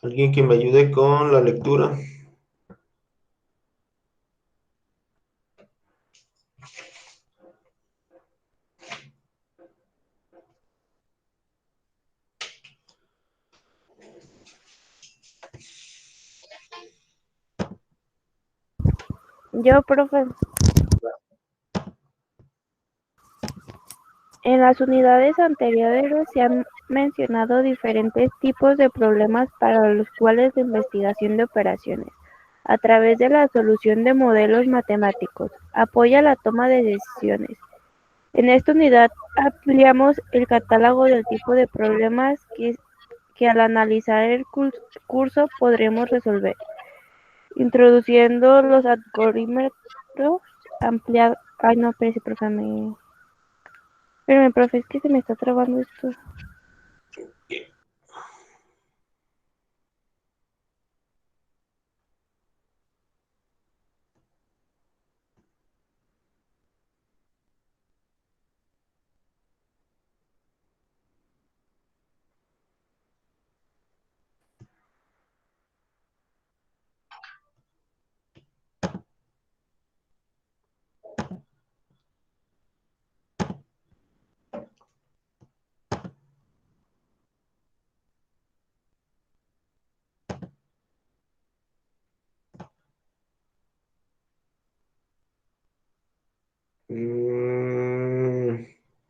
Alguien que me ayude con la lectura. Yo, profe. En las unidades anteriores se han mencionado diferentes tipos de problemas para los cuales la investigación de operaciones, a través de la solución de modelos matemáticos, apoya la toma de decisiones. En esta unidad ampliamos el catálogo del tipo de problemas que al analizar el curso podremos resolver, introduciendo los algoritmos ampliados. Ay, no, espérese, profe, Espérame, profe, es que se me está trabando esto.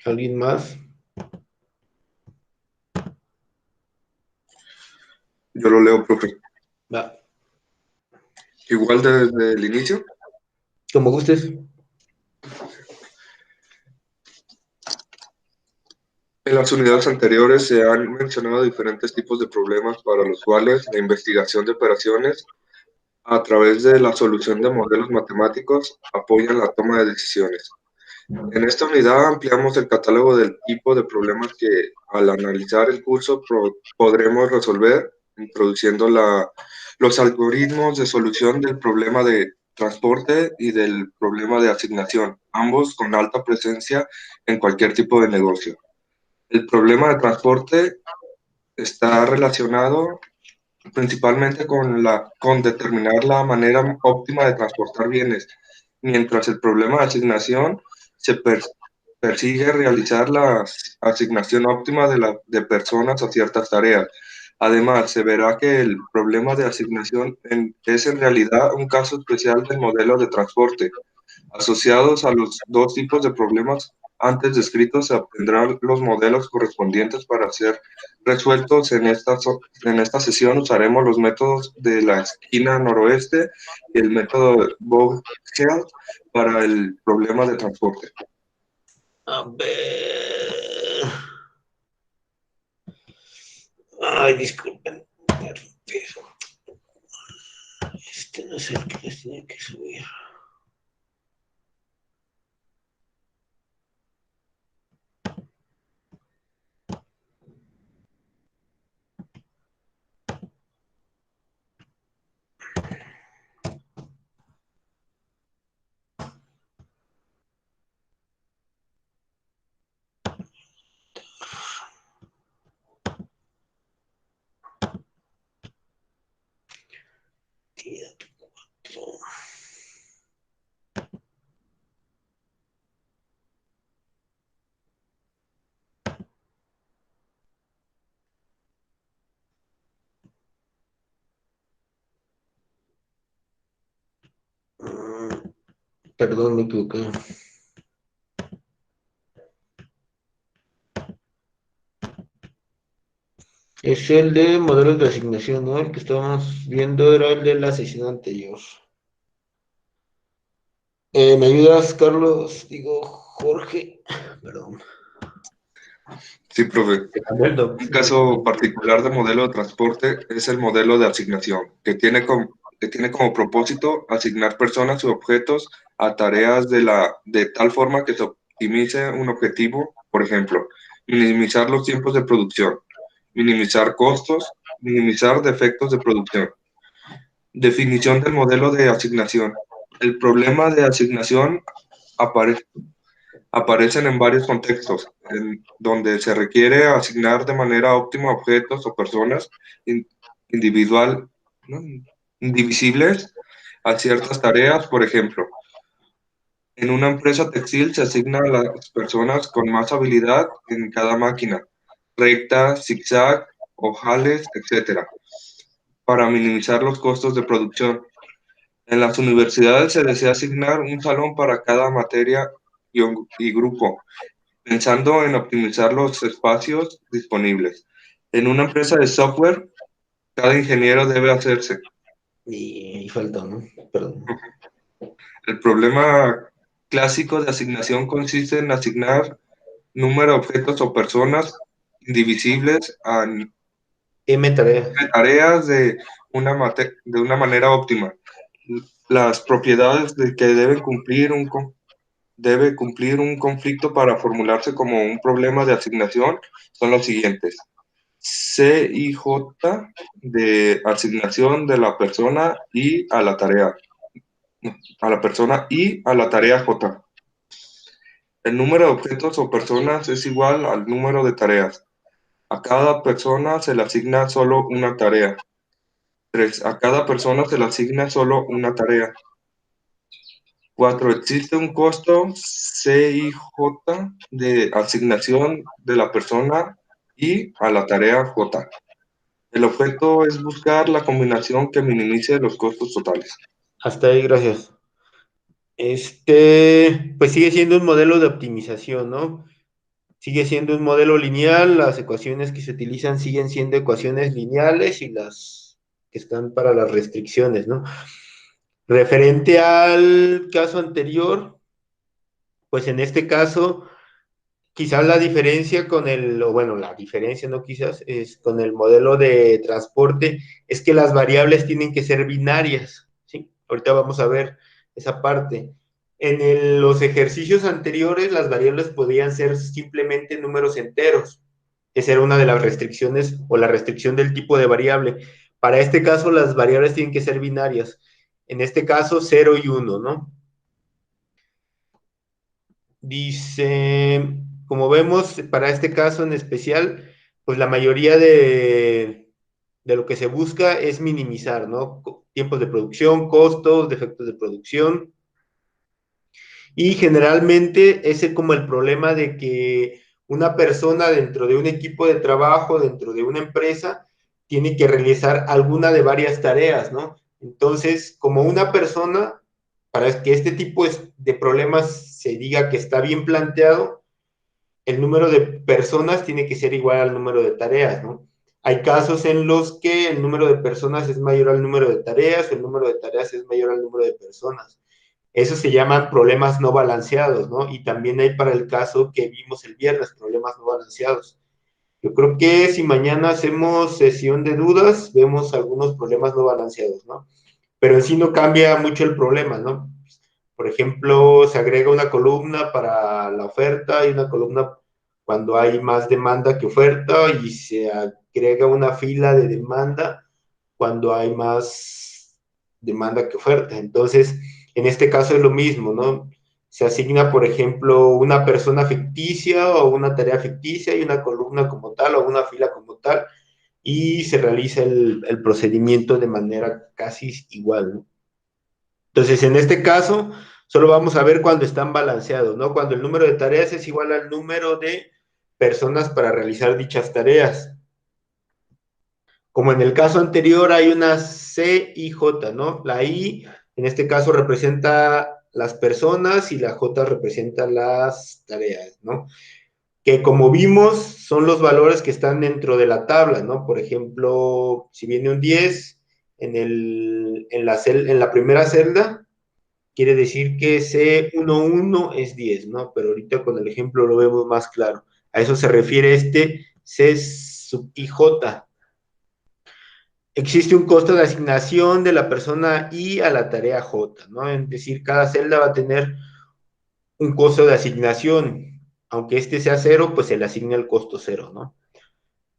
¿Alguien más? Yo lo leo, profe. Va. Igual desde el inicio. Como gustes. En las unidades anteriores se han mencionado diferentes tipos de problemas para los cuales la investigación de operaciones a través de la solución de modelos matemáticos apoyan la toma de decisiones. En esta unidad ampliamos el catálogo del tipo de problemas que al analizar el curso podremos resolver, introduciendo los algoritmos de solución del problema de transporte y del problema de asignación, ambos con alta presencia en cualquier tipo de negocio. El problema de transporte está relacionado principalmente con determinar la manera óptima de transportar bienes, mientras el problema de asignación se persigue realizar la asignación óptima de personas a ciertas tareas. Además, se verá que el problema de asignación es en realidad un caso especial del modelo de transporte. Asociados a los dos tipos de problemas antes descritos, se obtendrán los modelos correspondientes para ser resueltos. En esta sesión usaremos los métodos de la esquina noroeste y el método Vogel para el problema de transporte. A ver. Ay, disculpen. Este no es el que les tenía que subir. Perdón, me equivoqué. Es el de modelos de asignación, ¿no? El que estábamos viendo era el de la sesión anterior. ¿Me ayudas, Carlos? Digo, Jorge. Perdón. Sí, profe. Un caso particular de modelo de transporte es el modelo de asignación, que tiene como propósito asignar personas u objetos a tareas de tal forma que se optimice un objetivo, por ejemplo, minimizar los tiempos de producción, minimizar costos, minimizar defectos de producción. Definición del modelo de asignación. El problema de asignación aparece aparecen en varios contextos, en donde se requiere asignar de manera óptima objetos o personas, individual, ¿no? Indivisibles a ciertas tareas. Por ejemplo, en una empresa textil se asigna a las personas con más habilidad en cada máquina, recta, zigzag, ojales, etcétera, para minimizar los costos de producción. En las universidades se desea asignar un salón para cada materia y grupo, pensando en optimizar los espacios disponibles. En una empresa de software, cada ingeniero debe hacerse. Y falta, ¿no? Perdón. El problema clásico de asignación consiste en asignar número de objetos o personas indivisibles a M tarea. tareas de una manera óptima. Las propiedades de que debe cumplir un conflicto para formularse como un problema de asignación son los siguientes. CIJ de asignación de la persona y a la tarea. A la persona y a la tarea J. El número de objetos o personas es igual al número de tareas. A cada persona se le asigna solo una tarea. 3. A cada persona se le asigna solo una tarea. 4. Existe un costo CIJ de asignación de la persona y a la tarea J. El objeto es buscar la combinación que minimice los costos totales. Hasta ahí, gracias. Pues sigue siendo un modelo de optimización, ¿no? Sigue siendo un modelo lineal, las ecuaciones que se utilizan siguen siendo ecuaciones lineales y las que están para las restricciones, ¿no? Referente al caso anterior, pues en este caso, quizás la diferencia o bueno, la diferencia no quizás, es con el modelo de transporte, es que las variables tienen que ser binarias, ¿sí? Ahorita vamos a ver esa parte. Los ejercicios anteriores, las variables podían ser simplemente números enteros. Esa era una de las restricciones o la restricción del tipo de variable. Para este caso, las variables tienen que ser binarias. En este caso, 0 y 1, ¿no? Dice, como vemos, para este caso en especial, pues la mayoría de lo que se busca es minimizar, ¿no? Tiempos de producción, costos, defectos de producción. Y generalmente ese es como el problema de que una persona dentro de un equipo de trabajo, dentro de una empresa, tiene que realizar alguna de varias tareas, ¿no? Entonces, como una persona, para que este tipo de problemas se diga que está bien planteado, el número de personas tiene que ser igual al número de tareas, ¿no? Hay casos en los que el número de personas es mayor al número de tareas, o el número de tareas es mayor al número de personas. Eso se llaman problemas no balanceados, ¿no? Y también hay para el caso que vimos el viernes, problemas no balanceados. Yo creo que si mañana hacemos sesión de dudas, vemos algunos problemas no balanceados, ¿no? Pero en sí no cambia mucho el problema, ¿no? Por ejemplo, se agrega una columna para la oferta y una columna cuando hay más demanda que oferta y se agrega una fila de demanda cuando hay más demanda que oferta. Entonces, en este caso es lo mismo, ¿no? Se asigna, por ejemplo, una persona ficticia o una tarea ficticia y una columna como tal o una fila como tal y se realiza el procedimiento de manera casi igual, ¿no? Entonces, en este caso, solo vamos a ver cuando están balanceados, ¿no? Cuando el número de tareas es igual al número de personas para realizar dichas tareas. Como en el caso anterior hay una C y J, ¿no? La I, en este caso, representa las personas y la J representa las tareas, ¿no? Que como vimos, son los valores que están dentro de la tabla, ¿no? Por ejemplo, si viene un 10 en la primera celda, quiere decir que C11 es 10, ¿no? Pero ahorita con el ejemplo lo vemos más claro. A eso se refiere este C sub IJ. Existe un costo de asignación de la persona I a la tarea J, ¿no? Es decir, cada celda va a tener un costo de asignación. Aunque este sea cero, pues se le asigna el costo cero, ¿no?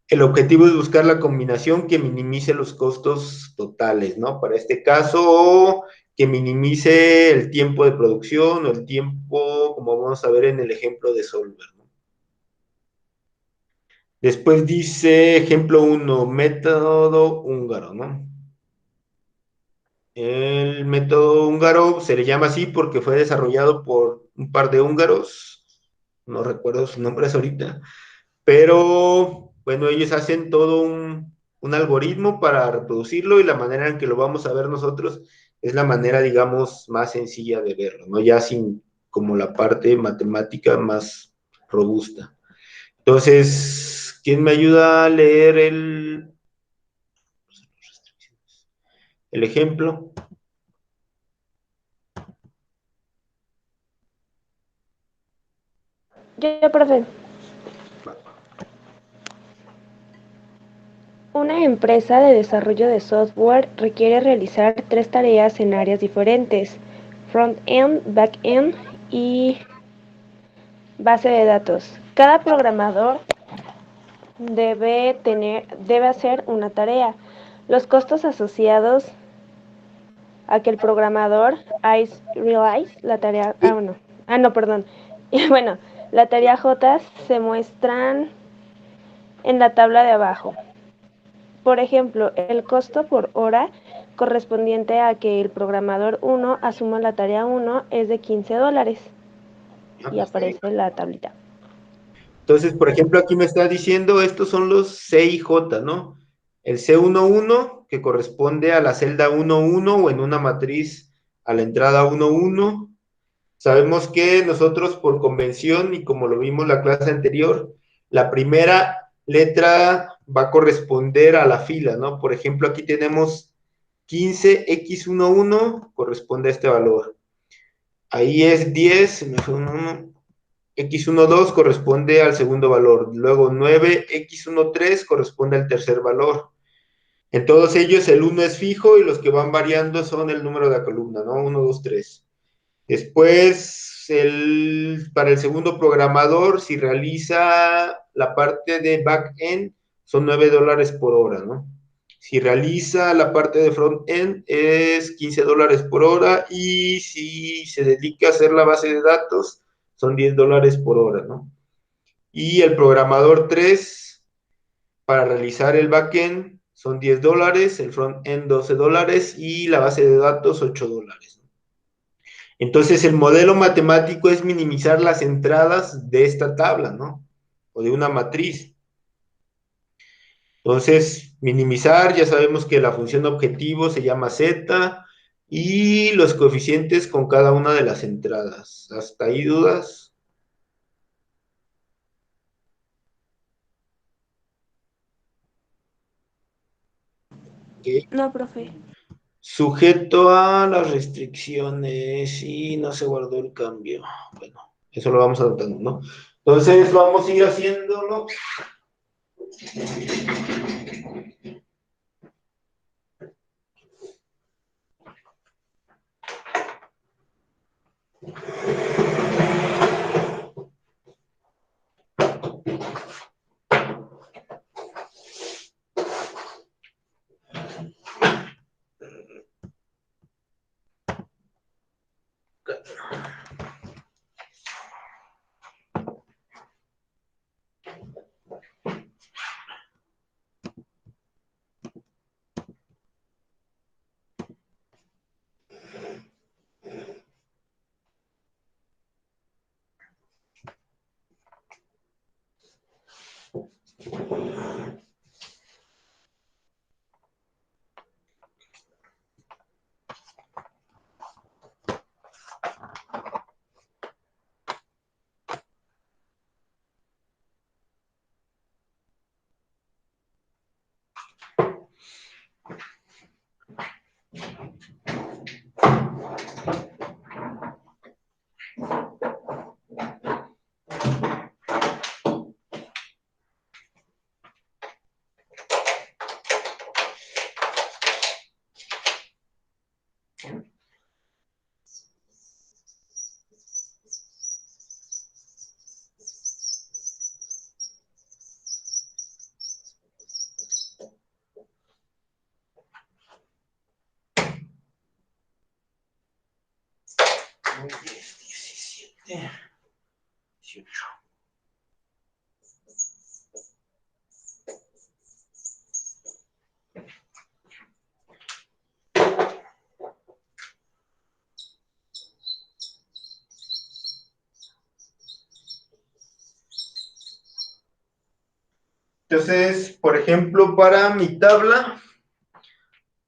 El objetivo es buscar la combinación que minimice los costos totales, ¿no? Para este caso, que minimice el tiempo de producción o el tiempo, como vamos a ver en el ejemplo de Solver, ¿no? Después dice, ejemplo uno, método húngaro, ¿no? El método húngaro se le llama así porque fue desarrollado por un par de húngaros, no recuerdo sus nombres ahorita, pero bueno, ellos hacen todo un algoritmo para reproducirlo y la manera en que lo vamos a ver nosotros es la manera, digamos, más sencilla de verlo, ¿no? Ya sin como la parte matemática más robusta. Entonces, ¿quién me ayuda a leer el ejemplo? Yo, profe. Una empresa de desarrollo de software requiere realizar 3 tareas en áreas diferentes: front-end, back-end y base de datos. Cada programador debe hacer una tarea. Los costos asociados a que el programador realize la tarea. Perdón. Y bueno, la tarea J se muestran en la tabla de abajo. Por ejemplo, el costo por hora correspondiente a que el programador 1 asuma la tarea 1 es de $15. Y aparece la tablita. Entonces, por ejemplo, aquí me está diciendo, estos son los C y J, ¿no? El C11, que corresponde a la celda 11 o en una matriz a la entrada 11. Sabemos que nosotros por convención y como lo vimos la clase anterior, la primera letra va a corresponder a la fila, ¿no? Por ejemplo, aquí tenemos 15X11, corresponde a este valor. Ahí es 10, se me fue un 1. X12 corresponde al segundo valor. Luego 9X13 corresponde al tercer valor. En todos ellos el 1 es fijo y los que van variando son el número de la columna, ¿no? 1, 2, 3. Después, para el segundo programador, si realiza la parte de back-end, son $9 por hora, ¿no? Si realiza la parte de front-end, es $15 por hora. Y si se dedica a hacer la base de datos, son $10 por hora, ¿no? Y el programador 3 para realizar el back-end, son $10, el front-end $12 y la base de datos $8. Entonces, el modelo matemático es minimizar las entradas de esta tabla, ¿no? O de una matriz. Entonces, minimizar, ya sabemos que la función objetivo se llama z y los coeficientes con cada una de las entradas. ¿Hasta ahí dudas? Okay. No, profe. Sujeto a las restricciones y no se guardó el cambio. Bueno, eso lo vamos anotando, ¿no? Entonces, vamos a ir haciéndolo. Muy bien, 17, 18. Entonces, por ejemplo, para mi tabla,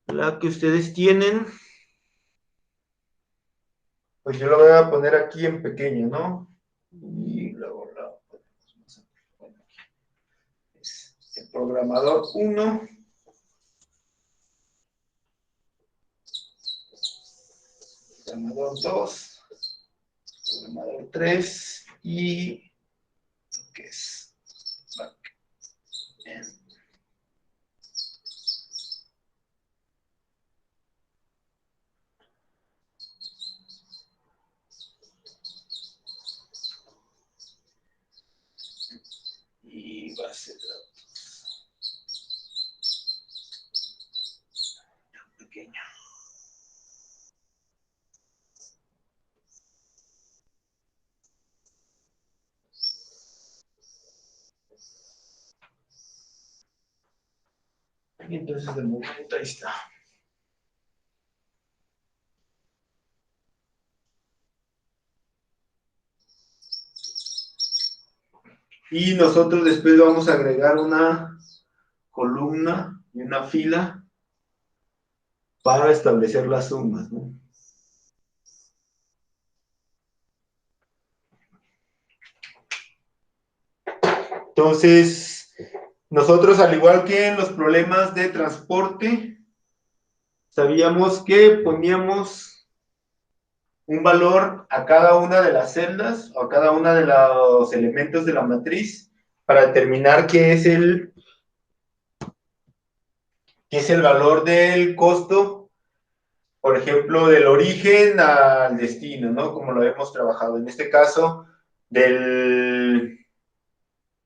la que ustedes tienen, pues yo la voy a poner aquí en pequeño, ¿no? Y luego la ponemos aquí. Es el programador 1, programador 2, programador 3 y ¿qué es? Backend. Y base de datos. Pequeño. Y entonces de momento ahí está. Y nosotros después vamos a agregar una columna y una fila para establecer las sumas, ¿no? Entonces, nosotros, al igual que en los problemas de transporte, sabíamos que poníamos un valor a cada una de las celdas o a cada uno de los elementos de la matriz para determinar qué es el valor del costo, por ejemplo, del origen al destino, ¿no? Como lo hemos trabajado. En este caso, de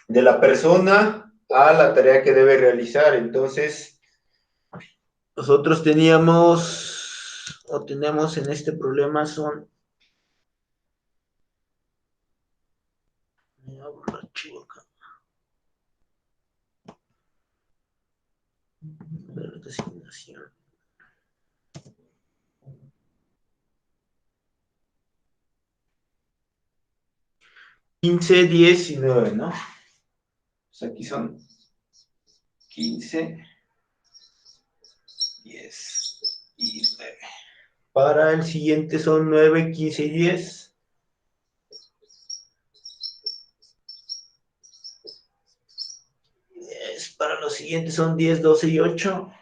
la persona a la tarea que debe realizar. Entonces, nosotros teníamos, o tenemos en este problema son... Me abro el archivo acá. Designación. 15, 10 y 9, ¿no? Pues aquí son 15, 10 y 9. Para el siguiente son 9, 15 y 10. Para los siguientes son 10, 12 y 8.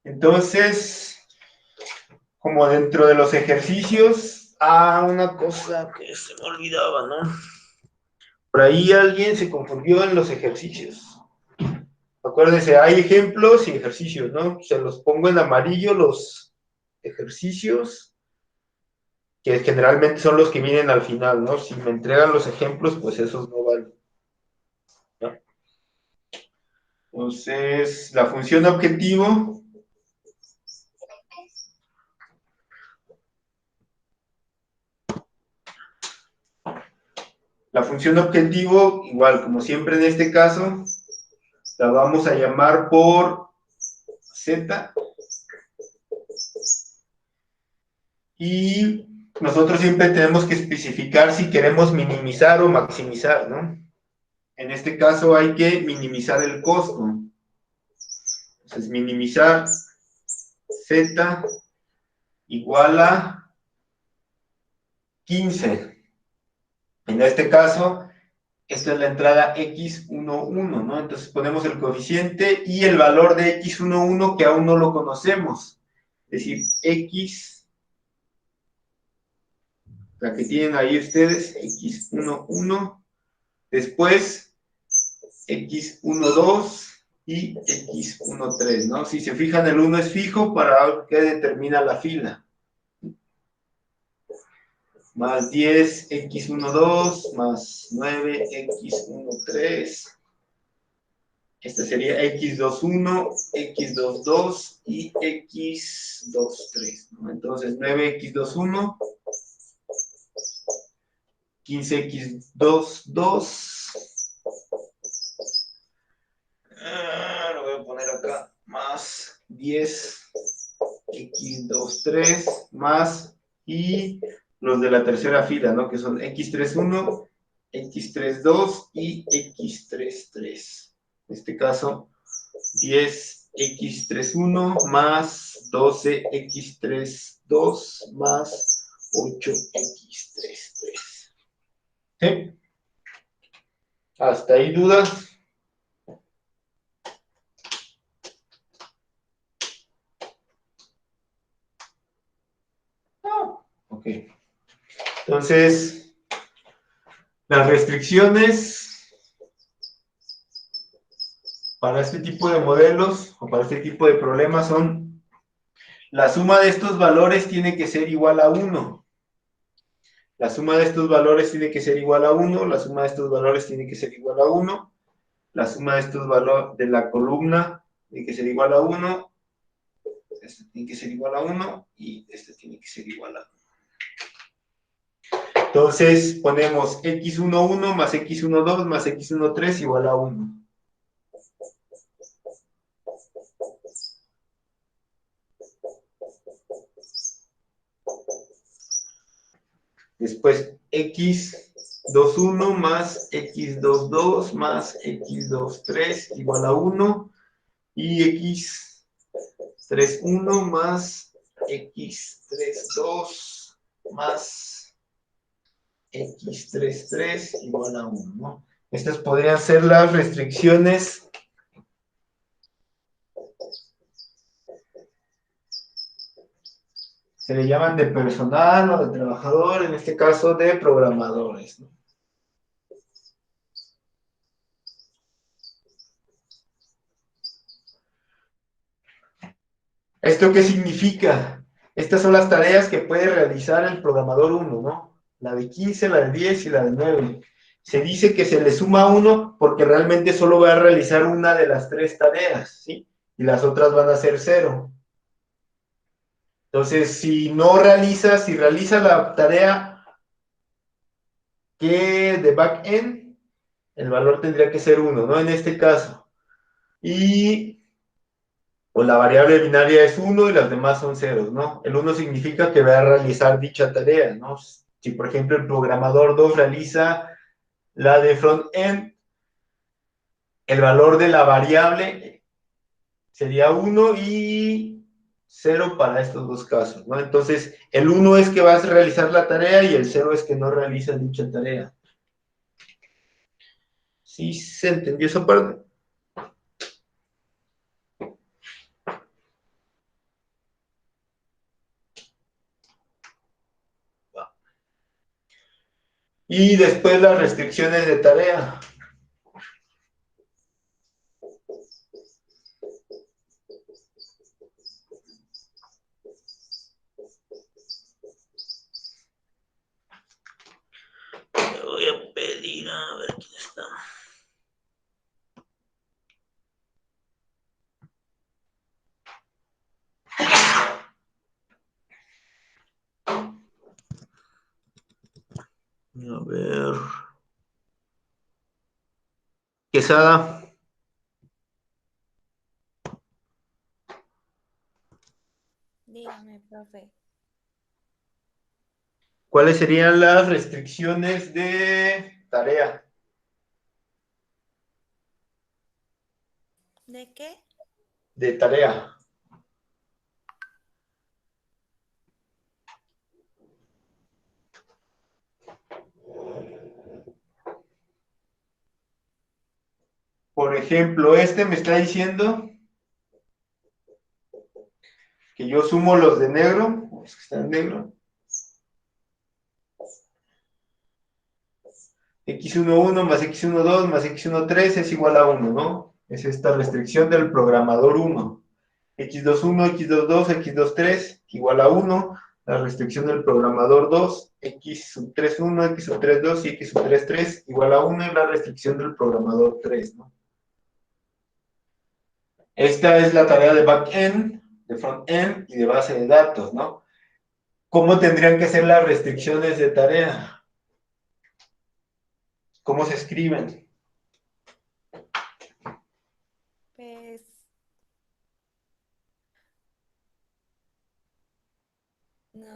Entonces, como dentro de los ejercicios, una cosa que se me olvidaba, ¿no? Por ahí alguien se confundió en los ejercicios. Acuérdense, hay ejemplos y ejercicios, ¿no? Se los pongo en amarillo los ejercicios, que generalmente son los que vienen al final, ¿no? Si me entregan los ejemplos, pues esos no valen, ¿no? Entonces, la función objetivo. La función objetivo, igual, como siempre en este caso, la vamos a llamar por Z. Y nosotros siempre tenemos que especificar si queremos minimizar o maximizar, ¿no? En este caso hay que minimizar el costo. Entonces, minimizar Z igual a 15. En este caso, esta es la entrada x11, ¿no? Entonces ponemos el coeficiente y el valor de x11 que aún no lo conocemos. Es decir, x, la que tienen ahí ustedes, x11, después x12 y x13, ¿no? Si se fijan, el 1 es fijo para que determina la fila. Más 10, x12, más 9, x13. Esta sería x21, x22 y x23, ¿no? Entonces, 9x21, 15x22, lo voy a poner acá, más 10 x23 más, y los de la tercera fila, ¿no? Que son x31, x32 y x33. En este caso, 10x31 más 12x32 más 8x33. ¿Sí? ¿Hasta ahí dudas? Ok. Entonces, las restricciones para este tipo de modelos o para este tipo de problemas son: la suma de estos valores tiene que ser igual a 1. La suma de estos valores tiene que ser igual a 1. La suma de estos valores tiene que ser igual a 1. La suma de estos valores de la columna tiene que ser igual a 1. Este tiene que ser igual a 1 y este tiene que ser igual a 1. Entonces ponemos x11 más x12 más x13 igual a 1. Después x21 más x22 más x23 igual a 1. Y x31 más x32 más x33 igual a 1, ¿no? Estas podrían ser las restricciones se le llaman de personal o de trabajador, en este caso de programadores, ¿no? ¿Esto qué significa? Estas son las tareas que puede realizar el programador 1, ¿no? La de 15, la de 10 y la de 9. Se dice que se le suma 1 porque realmente solo va a realizar una de las 3 tareas, ¿sí? Y las otras van a ser 0. Entonces, si realiza la tarea que de backend, el valor tendría que ser 1, ¿no? En este caso. Y o la variable binaria es 1 y las demás son ceros, ¿no? El 1 significa que va a realizar dicha tarea, ¿no? Si, por ejemplo, el programador 2 realiza la de front-end, el valor de la variable sería 1 y 0 para estos dos casos, ¿no? Entonces, el 1 es que vas a realizar la tarea y el 0 es que no realiza dicha tarea. ¿Sí se entendió esa parte? Y después las restricciones de tarea. Le voy a pedir, a ver quién está. A ver. Quesada. Dígame, profe. ¿Cuáles serían las restricciones de tarea? ¿De qué? De tarea. Por ejemplo, este me está diciendo que yo sumo los de negro, los que están en negro. x11 más x12 más x13 es igual a 1, ¿no? Es esta restricción del programador 1. x21, x22, x23 igual a 1. La restricción del programador 2, x31, x32 y x33 igual a 1. Y la restricción del programador 3, ¿no? Esta es la tarea de backend, de frontend y de base de datos, ¿no? ¿Cómo tendrían que ser las restricciones de tarea? ¿Cómo se escriben? Pues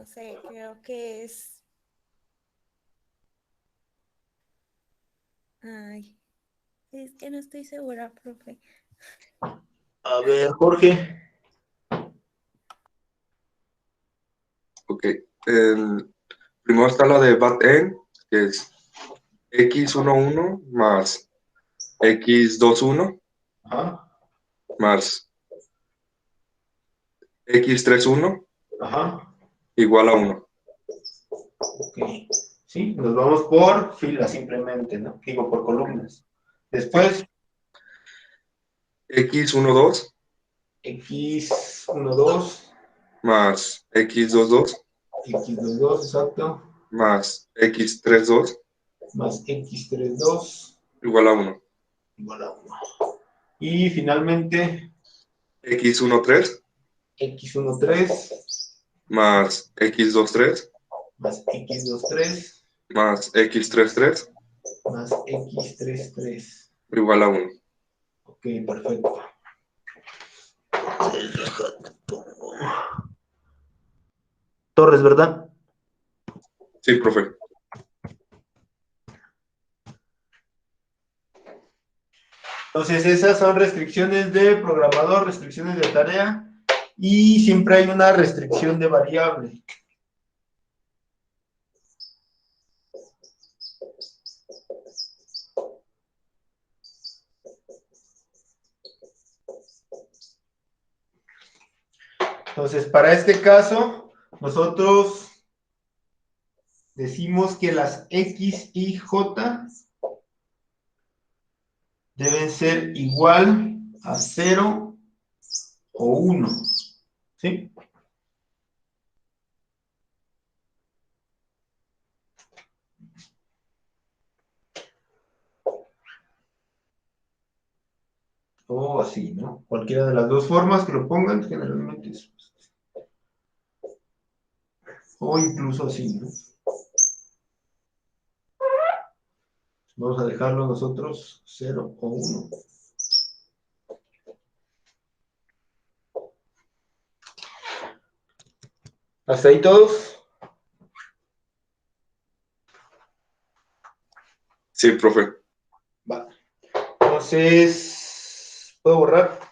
No sé, creo que es... Ay, es que no estoy segura, profe. A ver, Jorge. Ok. Primero está la de BAT-N, que es x11 más x21 Ajá, más x31 ajá, igual a 1. ok. Sí, nos vamos por filas simplemente, ¿no? Digo, por columnas. Sí. Después, x12 x12, más x22 x22, exacto, más x32 más x32 igual a 1. igual a 1. Y finalmente, x13 x13 más x23 más x23 más x33 más x33. igual a 1. Ok, perfecto. Torres, ¿verdad? Sí, profe. Entonces, esas son restricciones de programador, restricciones de tarea, y siempre hay una restricción de variable. Entonces, para este caso, nosotros decimos que las X y J deben ser igual a 0 o 1. ¿Sí? O así, ¿no? Cualquiera de las dos formas que lo pongan, generalmente es. O incluso así, ¿no? Vamos a dejarlo nosotros 0 o 1. ¿Hasta ahí todos? Sí, profe. Va. Entonces, ¿puedo borrar?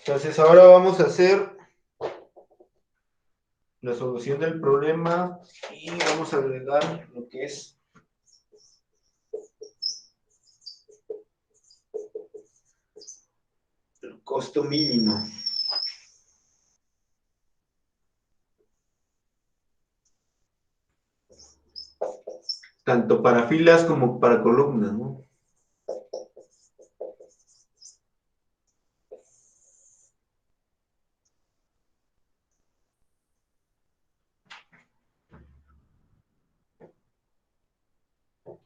Entonces, ahora vamos a hacer la solución del problema y vamos a agregar lo que es el costo mínimo, tanto para filas como para columnas, ¿no?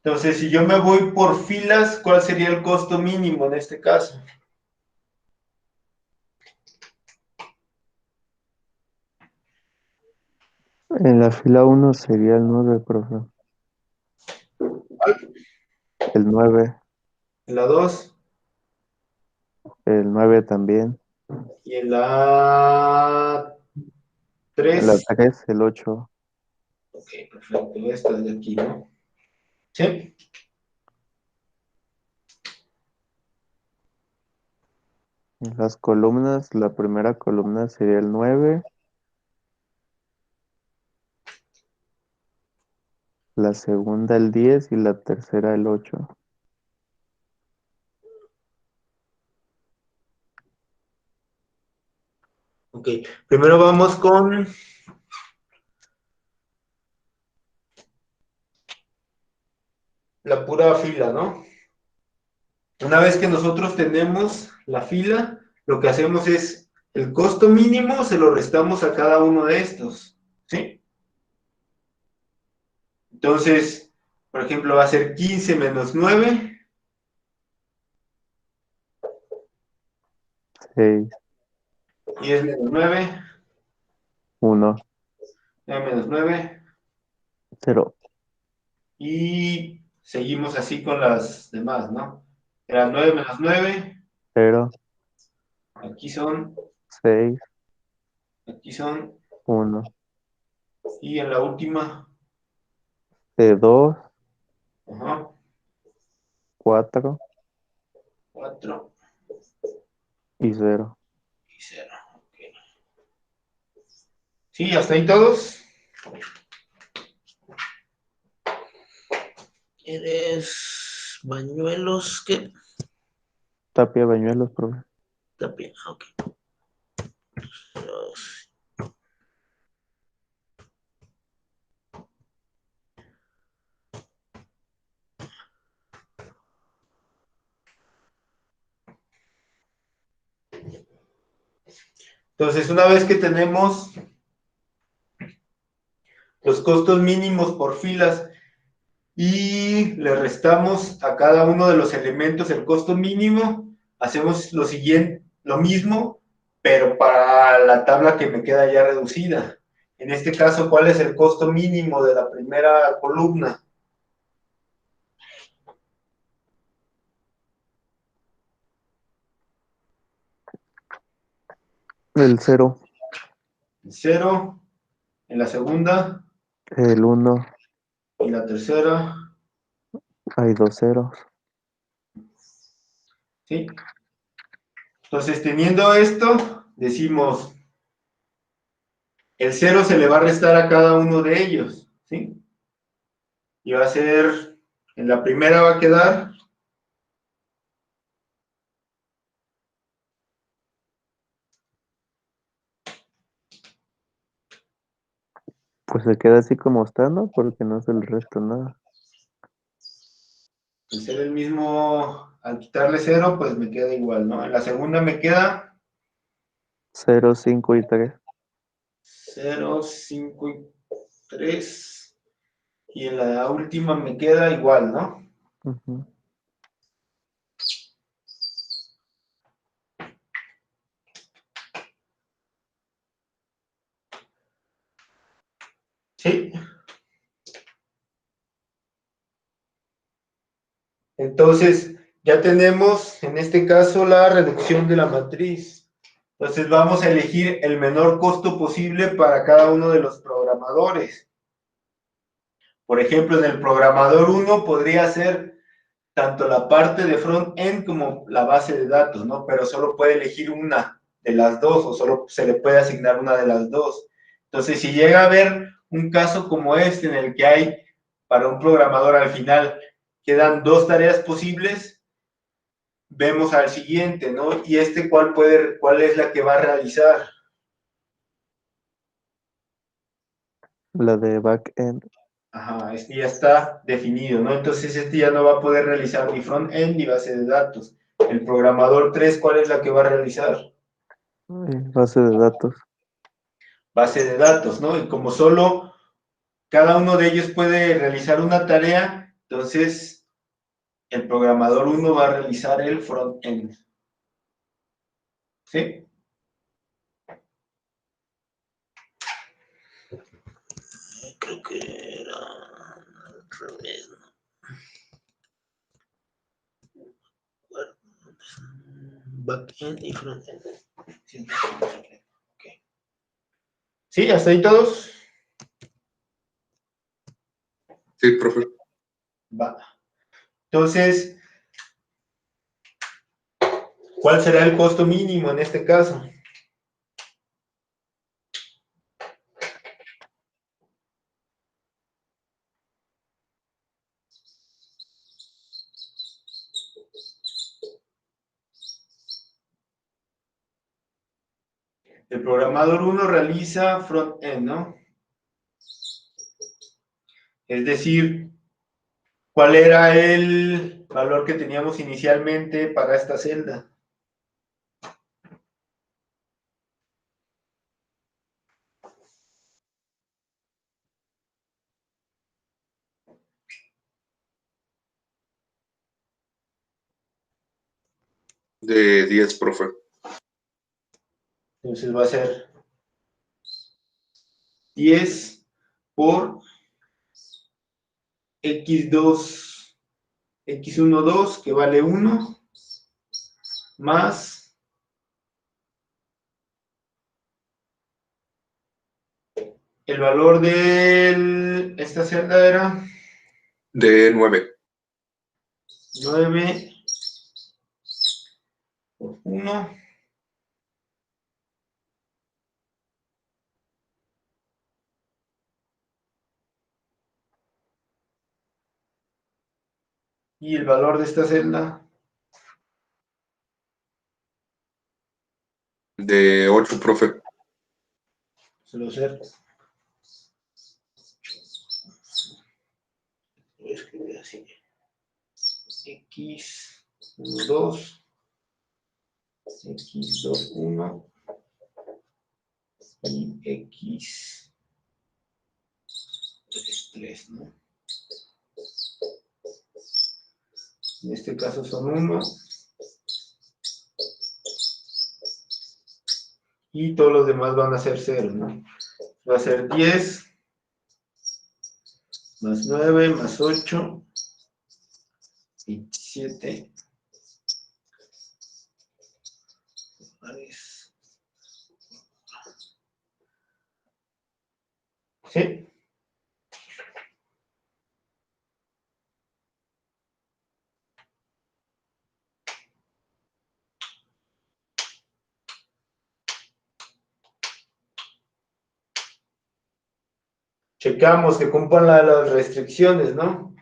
Entonces, si yo me voy por filas, ¿cuál sería el costo mínimo en este caso? En la fila uno sería el 9, profe. El 9, En la 2 el 9 también. y en la En la 3, 3, el 8. Ok, perfecto. Esta es de aquí, ¿no? ¿Sí? En las columnas, la primera columna sería el 9, la segunda el 10 y la tercera el 8. Ok. Primero vamos con la pura fila, ¿no? Una vez que nosotros tenemos la fila, lo que hacemos es el costo mínimo se lo restamos a cada uno de estos, ¿sí? Entonces, por ejemplo, va a ser 15 menos 9, 6, 10 menos 9, 1, 9 menos 9, 0, y seguimos así con las demás, ¿no? Era 9 menos 9, 0, aquí son, 6, aquí son, 1, y en la última, C2, ajá, 4 4 y 0. y 0. Okay. ¿Sí? ¿Hasta ahí todos? ¿Eres Bañuelos? ¿Qué? Tapia Bañuelos, profe. Tapia, ok. Entonces, una vez que tenemos los costos mínimos por filas y le restamos a cada uno de los elementos el costo mínimo, hacemos lo siguiente, lo mismo, pero para la tabla que me queda ya reducida. En este caso, ¿cuál es el costo mínimo de la primera columna? El 0, Cero, en la segunda el 1, y la tercera, hay 2 ceros. ¿sí? Entonces, teniendo esto, decimos, el cero se le va a restar a cada uno de ellos, ¿sí? Y va a ser, en la primera va a quedar, Pues se queda así como está, ¿no? Porque no se le resta nada. al ser el mismo, al quitarle cero, pues me queda igual, ¿no? En la segunda me queda 0, 5 y 3. 0, 5 y 3. Y en la última me queda igual, ¿no? Ujú. Sí. Entonces, ya tenemos en este caso la reducción de la matriz. Entonces, vamos a elegir el menor costo posible para cada uno de los programadores. Por ejemplo, en el programador 1 podría ser tanto la parte de front-end como la base de datos, ¿no? Pero solo puede elegir una de las dos o solo se le puede asignar una de las dos. Entonces, si llega a haber un caso como este en el que hay para un programador al final quedan dos tareas posibles, vemos al siguiente, ¿no? Y cuál es la que va a realizar. La de back-end. Ajá, este ya está definido, ¿no? Entonces este ya no va a poder realizar ni front-end ni base de datos. El programador 3, ¿cuál es la que va a realizar? Base de datos. Base de datos, ¿no? Y como solo cada uno de ellos puede realizar una tarea, entonces el programador 1 va a realizar el front-end. ¿Sí? Creo que era al revés, ¿no? Back-end y front-end. Sí, okay. ¿Sí? ¿Hasta ahí todos? Sí, profe. Va. Entonces, ¿cuál será el costo mínimo en este caso? El programador 1 realiza front-end, ¿no? Es decir, ¿cuál era el valor que teníamos inicialmente para esta celda? De 10, profe. Entonces va a ser 10 por x2, x12, que vale 1, más el valor de esta celda era De 9. 9 por 1. Y el valor de esta celda, De 8, profe. se lo sé. Voy a escribir así. x12, x21 y x33, ¿no? En este caso son 1. Y todos los demás van a ser 0, ¿no? Va a ser 10 más 9 más 8, 27. ¿Sí? Checamos que cumplan las restricciones, ¿no?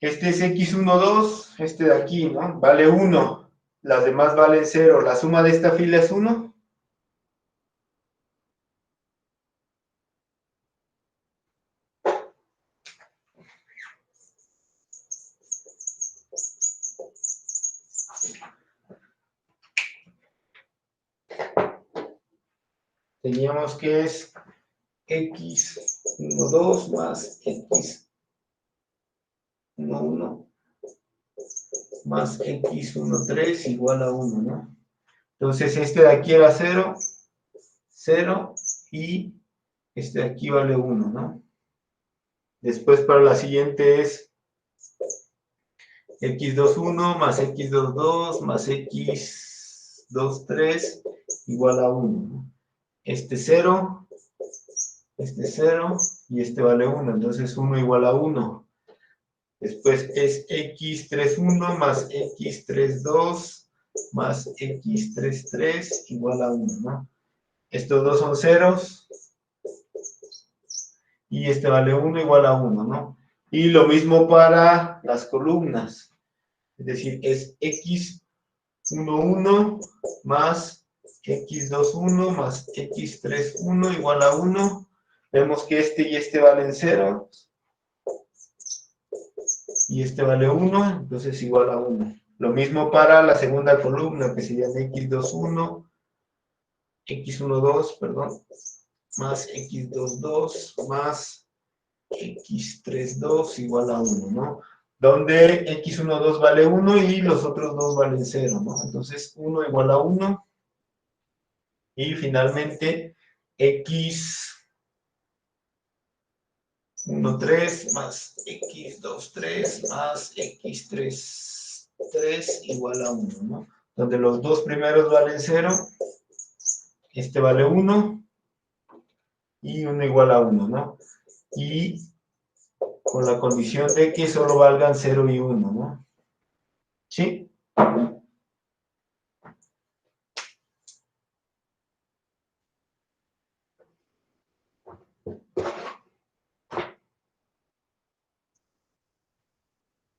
Este es x12, este de aquí, ¿no? Vale 1. Las demás valen 0. La suma de esta fila es 1. Teníamos que es x12 más x11 más x13 igual a 1, ¿no? Entonces este de aquí era 0, 0 y este de aquí vale 1, ¿no? Después para la siguiente es x21 más x22 más x23 igual a 1, ¿no? Este 0 y este vale 1, entonces 1 igual a 1. Después es x31 más x32 más x33 igual a 1, ¿no? Estos dos son ceros y este vale 1 igual a 1, ¿no? Y lo mismo para las columnas, es decir, es x11 más x21 más x31 igual a 1. Vemos que este y este valen 0 y este vale 1, entonces igual a 1. Lo mismo para la segunda columna, que sería x21, x12, perdón, más x22 más x32 igual a 1, ¿no? Donde x12 vale 1 y los otros dos valen 0, ¿no? Entonces 1 igual a 1 y finalmente x13 más x23 más x33 igual a 1, ¿no? Donde los dos primeros valen 0, este vale 1 y 1 igual a 1, ¿no? Y con la condición de que solo valgan 0 y 1, ¿no? ¿Sí?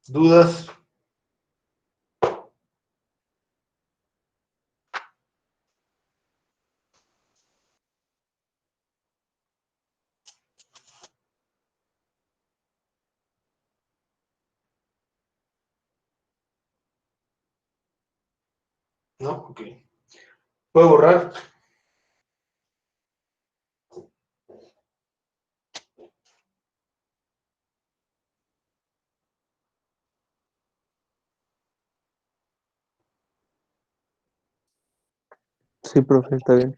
¿Dudas? ¿No? Ok. ¿Puedo borrar? Sí, profe, está bien.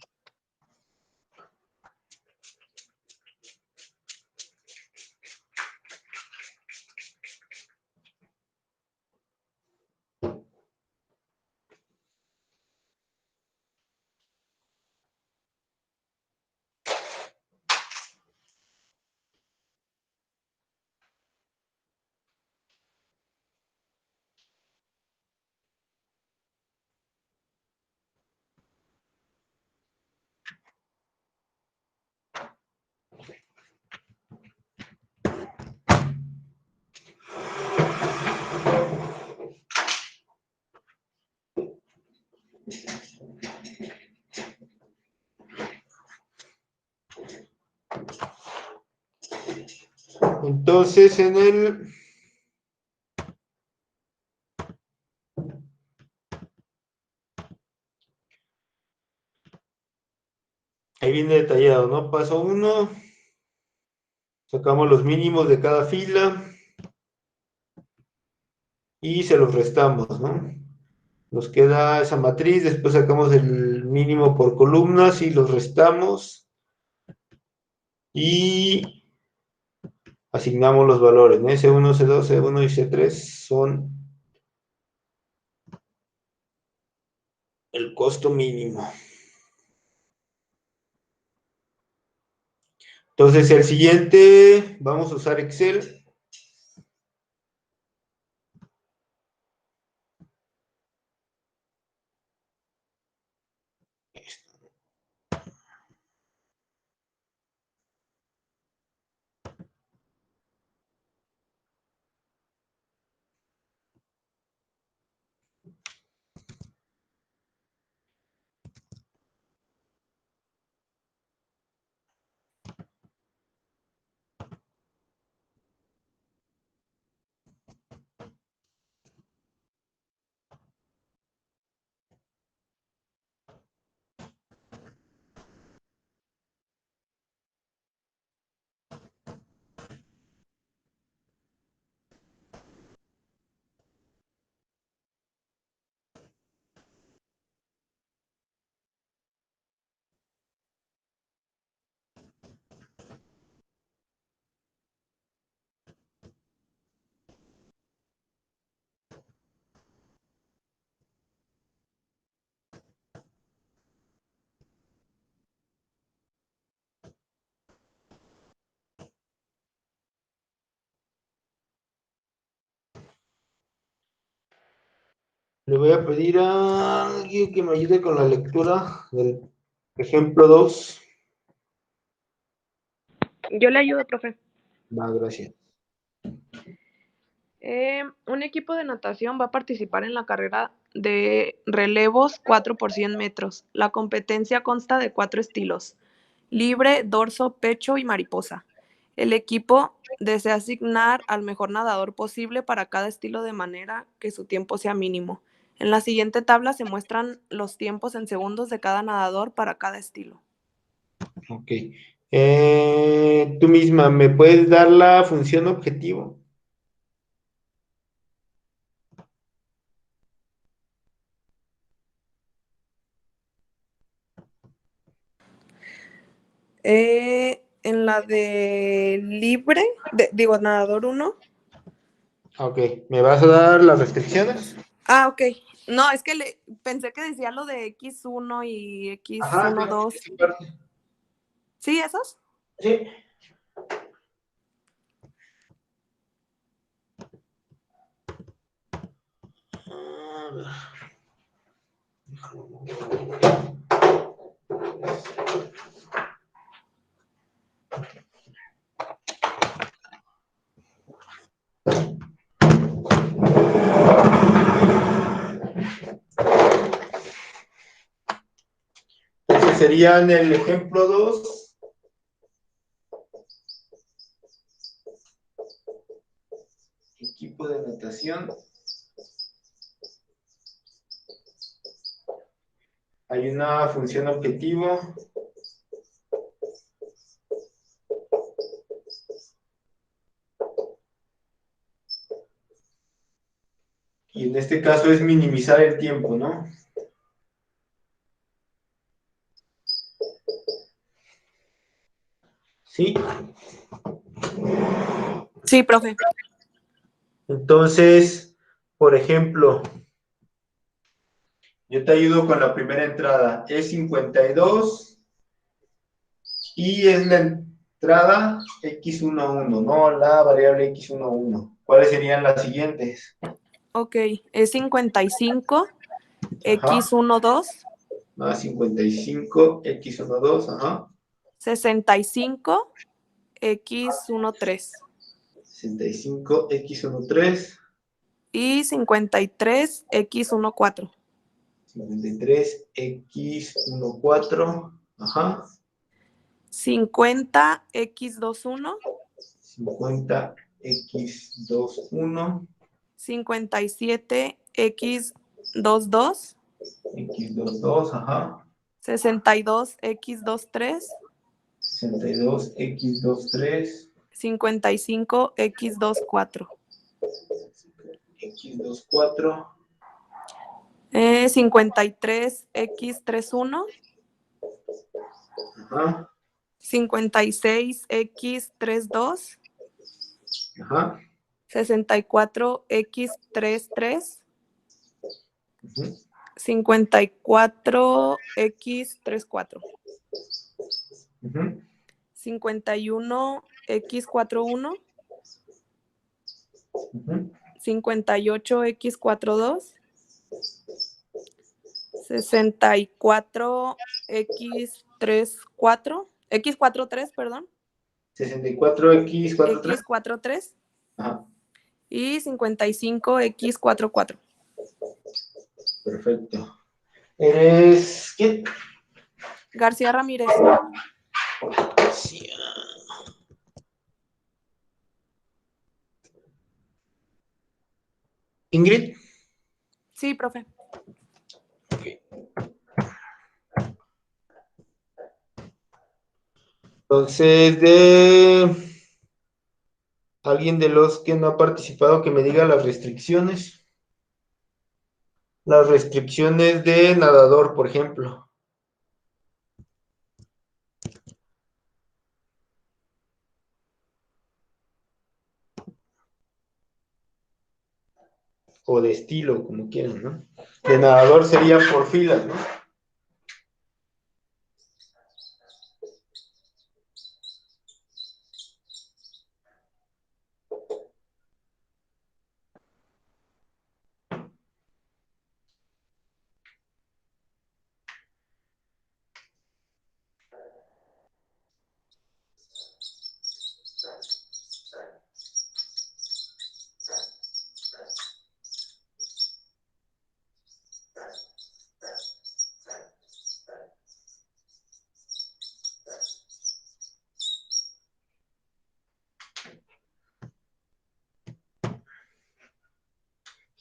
Entonces, ahí viene detallado, ¿no? Paso 1, sacamos los mínimos de cada fila y se los restamos, ¿no? Nos queda esa matriz, después sacamos el mínimo por columnas y los restamos y asignamos los valores, ¿no? C1, C2, C1 y C3 son el costo mínimo. Entonces, el siguiente, vamos a usar Excel. Le voy a pedir a alguien que me ayude con la lectura del ejemplo 2. Yo le ayudo, profe. Va, gracias. Un equipo de natación va a participar en la carrera de relevos 4 por 100 metros. La competencia consta de 4 estilos: libre, dorso, pecho y mariposa. El equipo desea asignar al mejor nadador posible para cada estilo de manera que su tiempo sea mínimo. En la siguiente tabla se muestran los tiempos en segundos de cada nadador para cada estilo. Ok. Tú misma, ¿me puedes dar la función objetivo? En la de libre, digo, nadador 1. Ok. ¿Me vas a dar las restricciones? Ah, ok. No, es que pensé que decía lo de X1 y Ajá, X1, claro, 2. esa parte. ¿Sí, esos? Sí. Entonces sería en el ejemplo 2. Equipo de natación. Hay una función objetivo. Y en este caso es minimizar el tiempo, ¿no? ¿Sí? Sí, profe. Entonces, por ejemplo, yo te ayudo con la primera entrada. Es 52 y es la entrada x11, ¿no? La variable x11. ¿Cuáles serían las siguientes? Ok, es 55, Ajá. x12, Más 55, x12, ajá. 65, x13 65, x13, y 53, x14. 53, x14, ajá. 50, x21, 50, x21, 57, x22, x22, ajá. 62, x23, 62, x23, 55, x24. x24, 53, x31, ajá, 56, x32, ajá, 64, x33, ujú, 54, x34, ujú, 51, x41, ujú, 58, x42, 64, x43, perdón, 64, x43, x43 ajá, y 55, x44. perfecto. ¿Eres quién? García Ramírez. Sí. Ingrid. Sí, profe. Entonces, de alguien de los que no ha participado que me diga las restricciones. Las restricciones de nadador, por ejemplo. O de estilo, como quieran, ¿no? De nadador sería por filas, ¿no?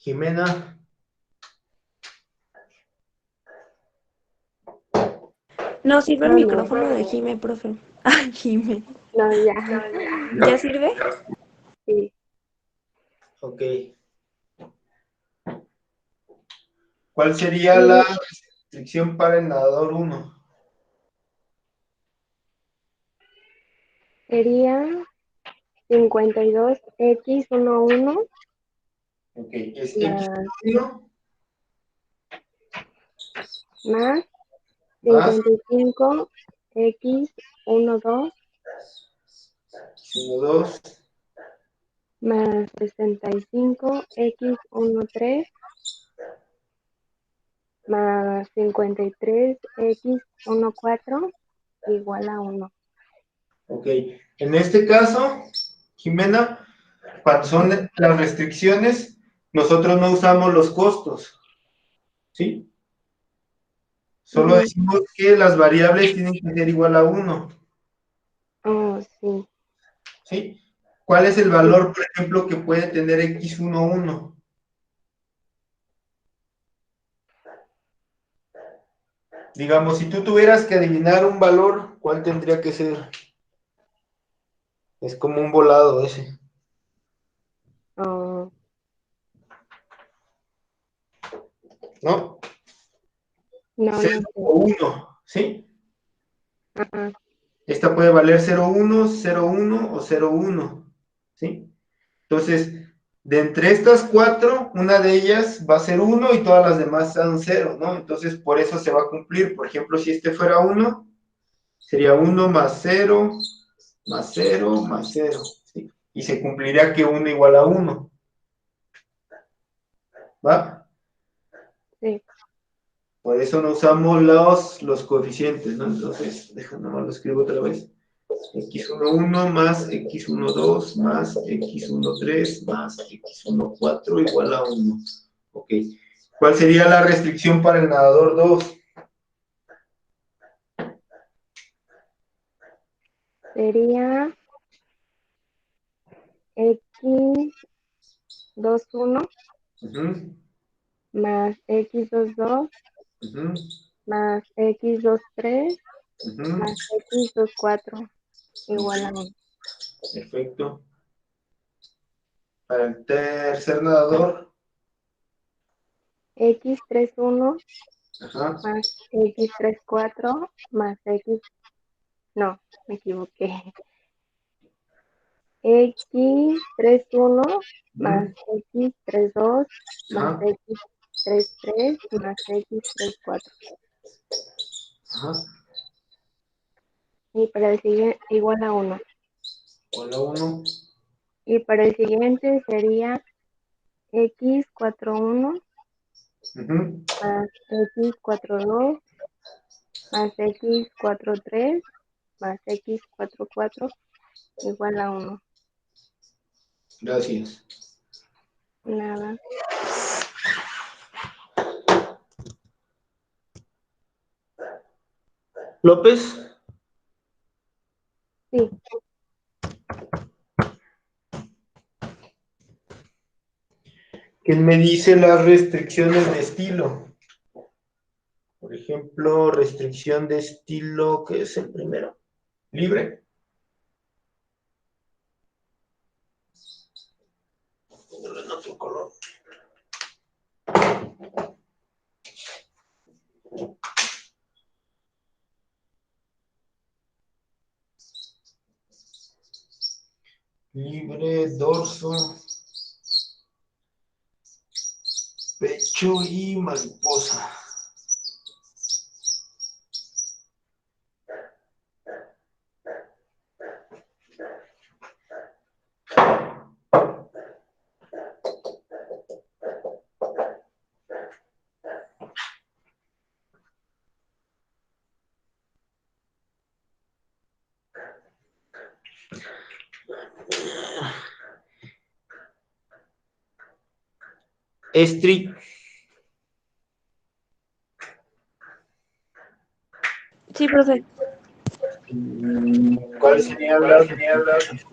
Jimena. No sirve el No, no, micrófono de Jime, profe. Ay, Jime. no, ya, ¿Ya sirve? sí. Ok. ¿Cuál sería Y la restricción para el nadador 1? sería 52x11 Ok, es más, x1 más más 55x12 x12 más 65x13 más 53x14 igual a 1. Ok, en este caso, Jimena, cuando son las restricciones, nosotros no usamos los costos, ¿sí? Solo decimos que las variables tienen que ser igual a 1, Oh, sí. ¿sí? ¿Cuál es el valor, por ejemplo, que puede tener x11? Digamos, si tú tuvieras que adivinar un valor, ¿cuál tendría que ser? Es como un volado ese. Oh, ¿No? no, 0 no sé. o 1, ¿sí? Ajá. Esta puede valer 0,1, 0,1 o 0,1, ¿sí? Entonces, de entre estas cuatro, una de ellas va a ser 1 y todas las demás son 0, ¿no? Entonces, por eso se va a cumplir. Por ejemplo, si este fuera 1, sería 1 más 0, más 0, más 0, ¿sí? Y se cumpliría que 1 igual a 1, ¿va? Sí. Por eso no usamos los coeficientes, ¿no? Entonces, déjame nomás lo escribo otra vez. x11 más x12 más x13 más x14 igual a 1. Ok. ¿Cuál sería la restricción para el nadador 2? Sería x21 Uh-huh, más x22 uh-huh, más x23 uh-huh. más x24 igual a 1. Perfecto. Para el tercer nadador, x31 ajá, más x34 más x... No, me equivoqué. x31 más x32 más ajá, x33 más x34. ajá, Y para el siguiente, igual a 1. igual a 1. Y para el siguiente sería x41 Uh-huh. más x42 más x43 más x44 igual a 1. Gracias. Nada. López, Sí. ¿quién me dice las restricciones de estilo? Por ejemplo, restricción de estilo, ¿qué es el primero? Libre. Póngalo en otro color. Libre, dorso, pecho y mariposa. Estri, Sí, profe. ¿cuáles serían las restricciones